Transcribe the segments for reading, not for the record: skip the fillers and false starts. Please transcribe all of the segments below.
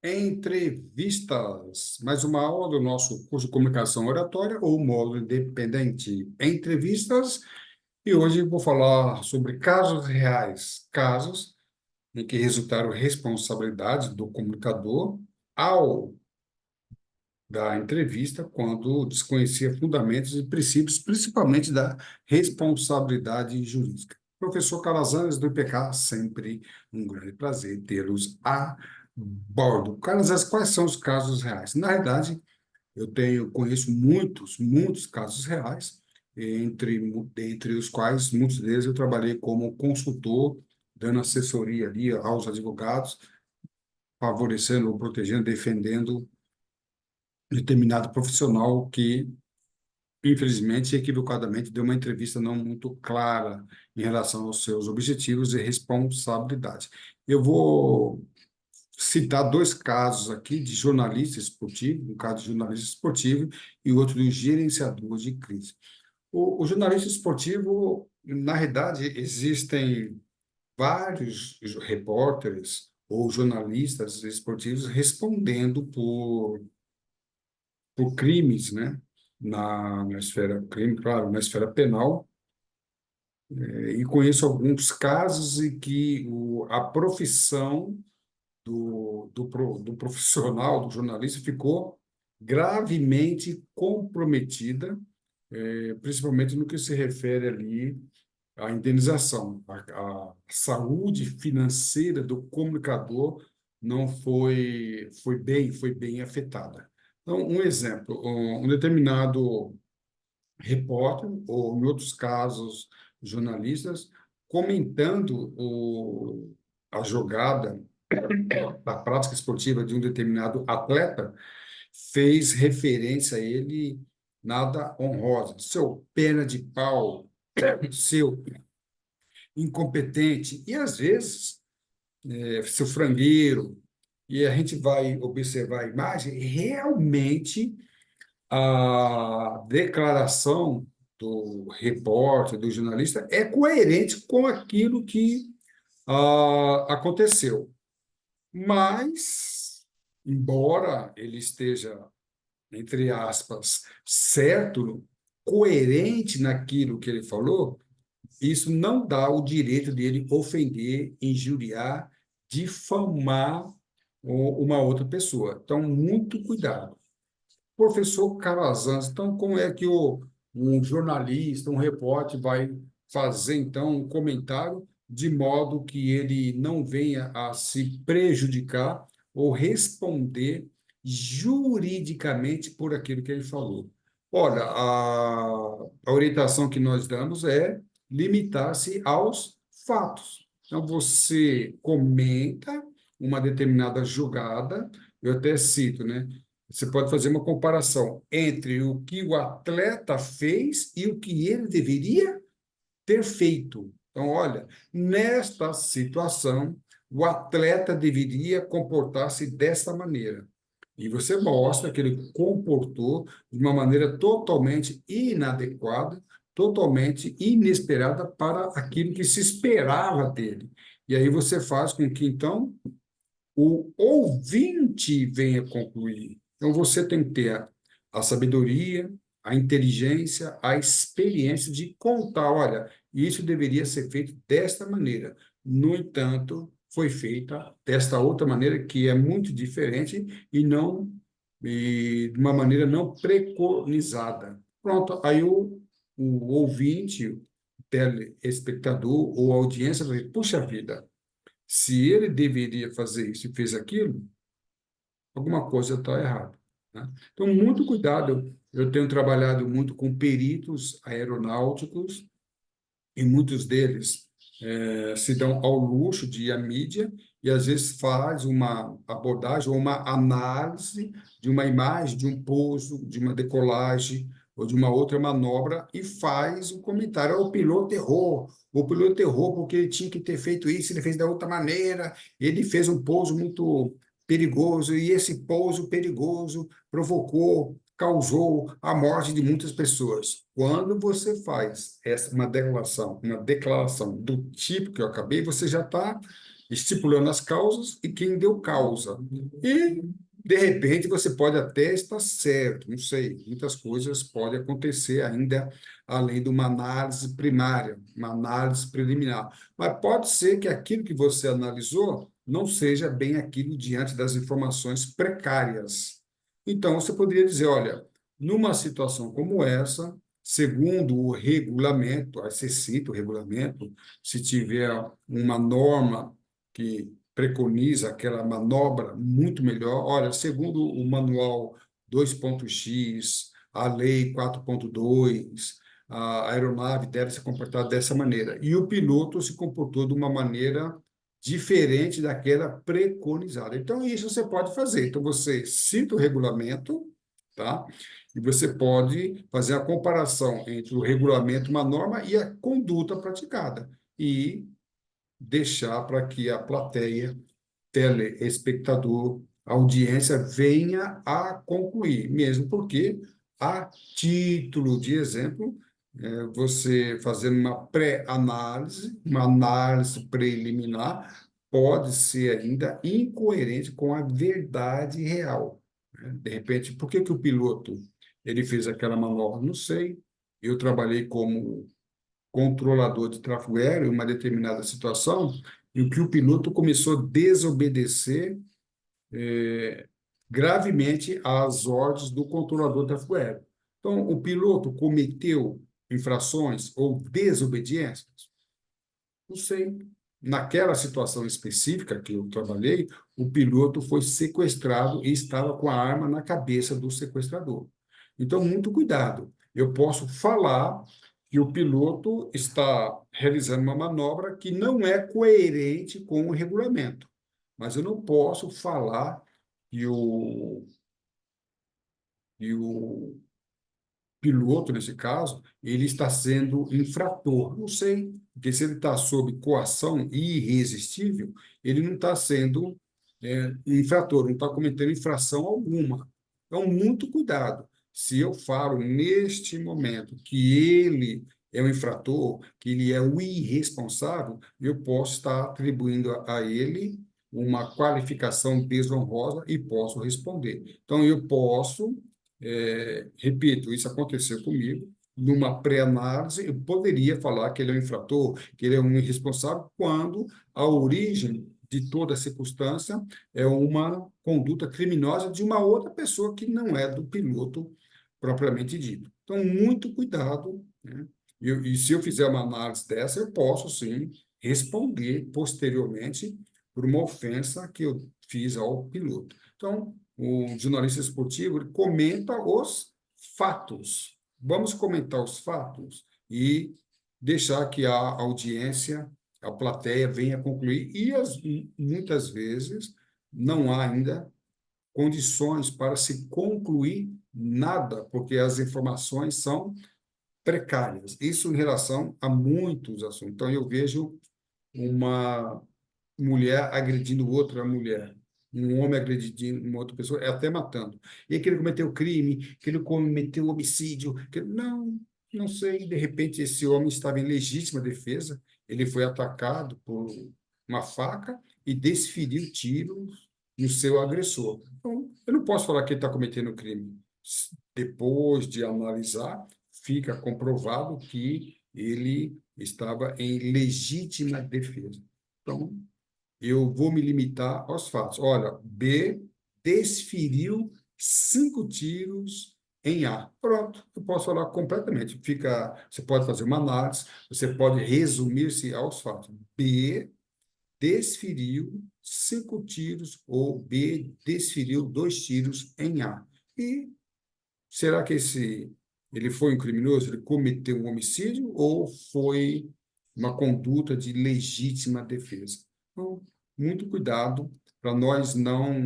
Entrevistas, mais uma aula do nosso curso de comunicação oratória ou módulo independente. Entrevistas, e hoje eu vou falar sobre casos reais, casos em que resultaram responsabilidade do comunicador ao dar entrevista quando desconhecia fundamentos e princípios, principalmente da responsabilidade jurídica. Professor Calazans, do IPK, sempre um grande prazer tê-los a bordo. Calazans, quais são os casos reais? Na verdade, conheço muitos casos reais, entre os quais muitos deles eu trabalhei como consultor, dando assessoria ali aos advogados, favorecendo ou protegendo, defendendo determinado profissional que, infelizmente, equivocadamente, deu uma entrevista não muito clara em relação aos seus objetivos e responsabilidade. Eu vou citar dois casos aqui de jornalista esportivo, um caso de jornalista esportivo e outro de gerenciador de crise. O jornalista esportivo, na realidade, existem vários repórteres ou jornalistas esportivos respondendo por crimes, né? Na esfera crime, claro, na esfera penal, e conheço alguns casos em que a profissão do profissional, do jornalista, ficou gravemente comprometida, principalmente no que se refere ali à indenização. A saúde financeira do comunicador não foi bem afetada. Então, um exemplo, um determinado repórter, ou em outros casos, jornalistas, comentando a jogada da prática esportiva de um determinado atleta, fez referência a ele nada honrosa. Seu perna de pau, seu incompetente, e às vezes, seu frangueiro, e a gente vai observar a imagem, realmente a declaração do repórter, do jornalista, é coerente com aquilo que aconteceu. Mas, embora ele esteja, entre aspas, certo, coerente naquilo que ele falou, isso não dá o direito dele ofender, injuriar, difamar uma outra pessoa. Então, muito cuidado. Professor Calazans, então, como é que um jornalista, um repórter vai fazer, então, um comentário de modo que ele não venha a se prejudicar ou responder juridicamente por aquilo que ele falou? Olha, a orientação que nós damos é limitar-se aos fatos. Então, você comenta uma determinada jogada, eu até cito, né? Você pode fazer uma comparação entre o que o atleta fez e o que ele deveria ter feito. Então, olha, nesta situação, o atleta deveria comportar-se dessa maneira. E você mostra que ele comportou de uma maneira totalmente inadequada, totalmente inesperada para aquilo que se esperava dele. E aí você faz com que, então, o ouvinte venha concluir. Então, você tem que ter a sabedoria, a inteligência, a experiência de contar, olha, isso deveria ser feito desta maneira. No entanto, foi feita desta outra maneira, que é muito diferente e de uma maneira não preconizada. Pronto, aí o ouvinte, o telespectador ou a audiência vai dizer, puxa vida, se ele deveria fazer isso e fez aquilo, alguma coisa está errada, né? Então, muito cuidado. Eu tenho trabalhado muito com peritos aeronáuticos e muitos deles se dão ao luxo de ir à mídia e às vezes faz uma abordagem ou uma análise de uma imagem, de um pouso, de uma decolagem ou de uma outra manobra e faz um comentário. O piloto errou porque ele tinha que ter feito isso, ele fez da outra maneira, ele fez um pouso muito perigoso e esse pouso perigoso causou a morte de muitas pessoas. Quando você faz uma declaração do tipo que eu acabei, você já está estipulando as causas e quem deu causa. E, de repente, você pode até estar certo, não sei, muitas coisas podem acontecer ainda, além de uma análise primária, uma análise preliminar. Mas pode ser que aquilo que você analisou não seja bem aquilo diante das informações precárias. Então, você poderia dizer, olha, numa situação como essa, segundo o regulamento, aí você cita o regulamento, se tiver uma norma que preconiza aquela manobra muito melhor. Olha, segundo o manual 2.x, a lei 4.2, a aeronave deve se comportar dessa maneira. E o piloto se comportou de uma maneira diferente daquela preconizada. Então, isso você pode fazer. Então, você cita o regulamento, tá? E você pode fazer a comparação entre o regulamento, uma norma, e a conduta praticada. E deixar para que a plateia, telespectador, audiência venha a concluir, mesmo porque, a título de exemplo, você fazendo uma pré-análise, uma análise preliminar, pode ser ainda incoerente com a verdade real, né? De repente, por que que o piloto ele fez aquela manobra? Não sei. Eu trabalhei como controlador de tráfego aéreo em uma determinada situação em que o piloto começou a desobedecer gravemente às ordens do controlador de tráfego aéreo. Então, o piloto cometeu infrações ou desobediências? Não sei. Naquela situação específica que eu trabalhei, o piloto foi sequestrado e estava com a arma na cabeça do sequestrador. Então, muito cuidado. Eu posso falar que o piloto está realizando uma manobra que não é coerente com o regulamento, mas eu não posso falar que que o piloto, nesse caso, ele está sendo infrator. Não sei, porque se ele está sob coação irresistível, ele não está sendo infrator, não está cometendo infração alguma. Então, muito cuidado. Se eu falo neste momento que ele é o infrator, que ele é o irresponsável, eu posso estar atribuindo a ele uma qualificação desonrosa e posso responder. Então, eu posso repito, isso aconteceu comigo. Numa pré-análise, eu poderia falar que ele é um infrator, que ele é um irresponsável, quando a origem de toda a circunstância é uma conduta criminosa de uma outra pessoa que não é do piloto propriamente dito. Então, muito cuidado, né? E se eu fizer uma análise dessa, eu posso, sim, responder posteriormente por uma ofensa que eu fiz ao piloto. Então, o jornalista esportivo ele comenta os fatos. Vamos comentar os fatos e deixar que a audiência, a plateia venha concluir. E muitas vezes não há ainda condições para se concluir nada, porque as informações são precárias. Isso em relação a muitos assuntos. Então, eu vejo uma mulher agredindo outra mulher, um homem agredindo uma outra pessoa, é até matando. E que ele cometeu crime, que ele cometeu homicídio, não sei, de repente esse homem estava em legítima defesa, ele foi atacado por uma faca e desferiu tiros no seu agressor. Então, eu não posso falar que ele está cometendo crime. Depois de analisar, fica comprovado que ele estava em legítima defesa. Então, eu vou me limitar aos fatos. Olha, B desferiu 5 tiros em A. Pronto, eu posso falar completamente. Você pode fazer uma análise, você pode resumir-se aos fatos. B desferiu 5 tiros ou B desferiu 2 tiros em A. E será que ele foi um criminoso? Ele cometeu um homicídio ou foi uma conduta de legítima defesa? Então, muito cuidado para nós não,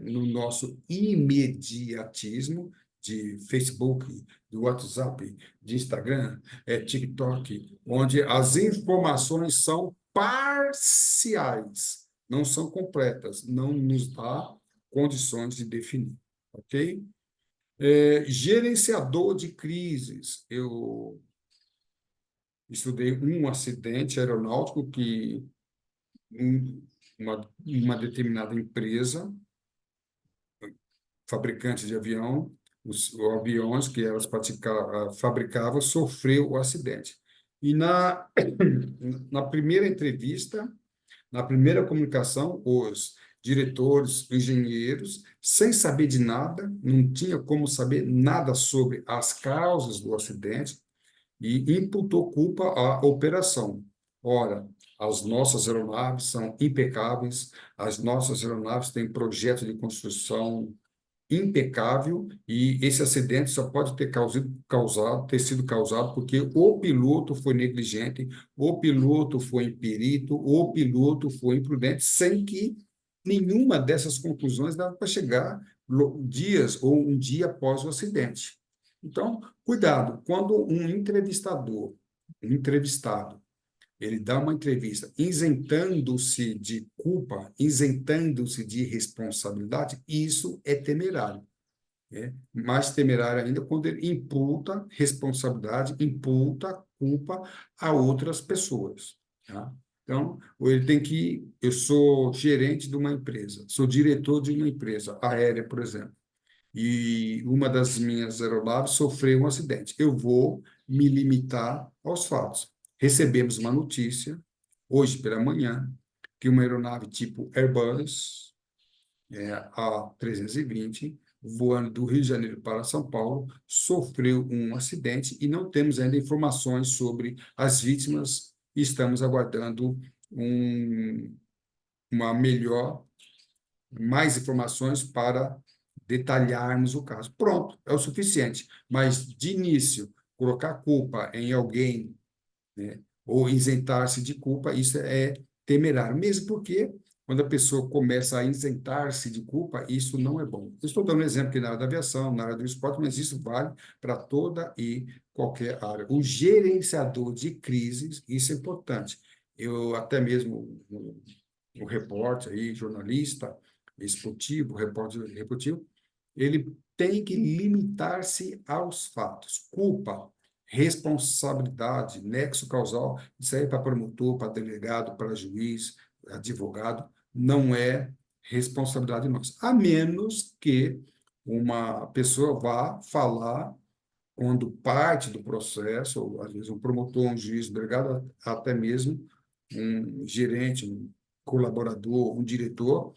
no nosso imediatismo de Facebook, do WhatsApp, de Instagram, TikTok, onde as informações são parciais, não são completas, não nos dá condições de definir, ok? Gerenciador de crises. Eu estudei um acidente aeronáutico que uma determinada empresa, fabricante de avião, os aviões que elas fabricavam, sofreu o acidente. E na primeira entrevista, na primeira comunicação, os diretores, engenheiros, sem saber de nada, não tinha como saber nada sobre as causas do acidente, e imputou culpa à operação. Ora, as nossas aeronaves são impecáveis, as nossas aeronaves têm projeto de construção impecável, e esse acidente só pode ter sido causado porque o piloto foi negligente, o piloto foi imperito, o piloto foi imprudente, sem que nenhuma dessas conclusões dava para chegar dias ou um dia após o acidente. Então, cuidado, quando um entrevistado, ele dá uma entrevista isentando-se de culpa, isentando-se de responsabilidade, isso é temerário. Né? Mais temerário ainda quando ele imputa responsabilidade, imputa culpa a outras pessoas. Tá? Então, ele tem que. Eu sou gerente de uma empresa, sou diretor de uma empresa aérea, por exemplo, e uma das minhas aeronaves sofreu um acidente. Eu vou me limitar aos fatos. Recebemos uma notícia, hoje pela manhã, que uma aeronave tipo Airbus, A320, voando do Rio de Janeiro para São Paulo, sofreu um acidente e não temos ainda informações sobre as vítimas. Estamos aguardando um, uma melhor mais informações para detalharmos o caso. Pronto, é o suficiente. Mas, de início, colocar culpa em alguém, né, ou isentar-se de culpa, isso é temerário. Mesmo porque, quando a pessoa começa a isentar-se de culpa, isso não é bom. Eu estou dando um exemplo aqui na área da aviação, na área do esporte, mas isso vale para toda e qualquer área. O gerenciador de crises, isso é importante. Eu até mesmo o repórter aí, jornalista esportivo, repórter esportivo, ele tem que limitar-se aos fatos. Culpa, responsabilidade, nexo causal, isso aí é para promotor, para delegado, para juiz, advogado, não é responsabilidade nossa. A menos que uma pessoa vá falar quando parte do processo, ou às vezes um promotor, um juiz, um delegado, até mesmo um gerente, um colaborador, um diretor,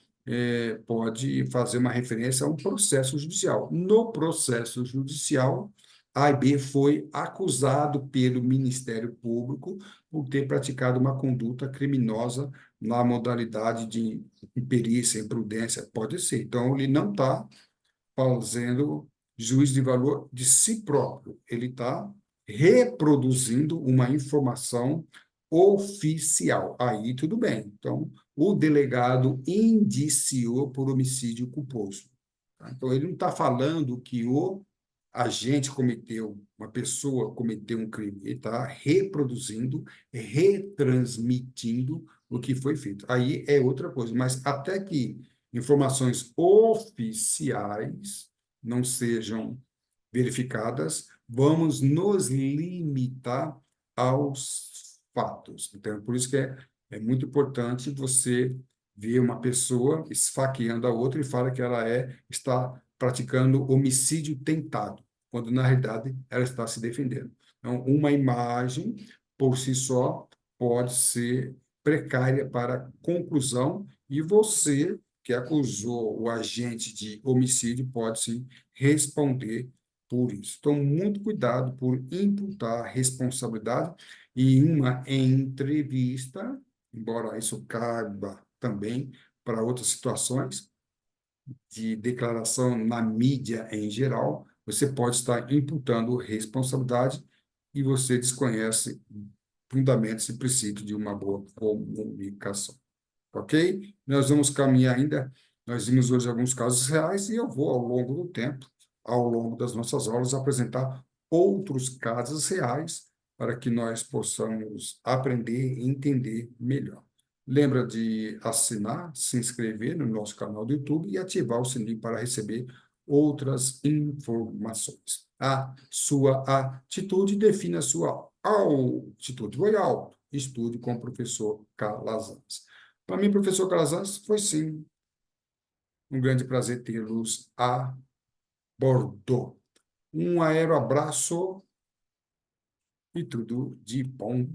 pode fazer uma referência a um processo judicial. No processo judicial, A e B foi acusado pelo Ministério Público por ter praticado uma conduta criminosa na modalidade de imperícia, imprudência, pode ser. Então, ele não está fazendo juízo de valor de si próprio. Ele está reproduzindo uma informação oficial. Aí tudo bem. Então, o delegado indiciou por homicídio culposo. Tá? Então, ele não está falando que o agente cometeu, uma pessoa cometeu um crime. Ele está reproduzindo, retransmitindo o que foi feito. Aí é outra coisa. Mas até que informações oficiais não sejam verificadas, vamos nos limitar aos fatos. Então, por isso que é muito importante você ver uma pessoa esfaqueando a outra e fala que ela está praticando homicídio tentado, quando na realidade ela está se defendendo. Então, uma imagem por si só pode ser precária para conclusão e você que acusou o agente de homicídio pode sim responder por isso. Então, muito cuidado por imputar responsabilidade e uma entrevista, embora isso caiba também para outras situações de declaração na mídia em geral, você pode estar imputando responsabilidade e você desconhece fundamentos e princípios de uma boa comunicação. Ok? Nós vamos caminhar ainda. Nós vimos hoje alguns casos reais e eu vou, ao longo do tempo, ao longo das nossas aulas, apresentar outros casos reais para que nós possamos aprender e entender melhor. Lembra de assinar, se inscrever no nosso canal do YouTube e ativar o sininho para receber outras informações. A sua atitude define a sua altitude. Vai alto. Estude com o professor Calazans. Para mim, professor Calazans, foi sim um grande prazer tê-los a bordo. Um aeroabraço e tudo de bom.